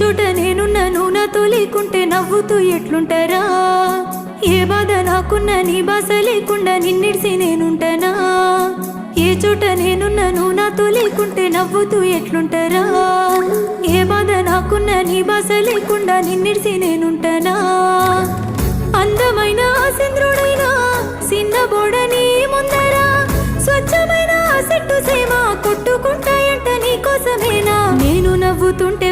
చోట నేనున్నాను నాతో లేకుంటే నవ్వుతూ ఎట్లుంటారా? ఏ బాధ నాకున్నా నీ బాస లేకుండా నిన్నిడిసి నేనుంటానా? ఏ చోట నేనున్నాను నాతో లేకుంటే నవ్వుతూ ఎట్లుంటారా? ఏ బాధ నాకున్నా నీ బాస లేకుండా నిన్నిడిసి నేనుంటానా? అందమైన చంద్రుడైనా సిన్నబోడని ముందరా స్వచ్ఛమైన చెట్టు సేమ కొట్టుకుంటాయంట నీ కోసమేనా? నేను నవ్వుతుంటే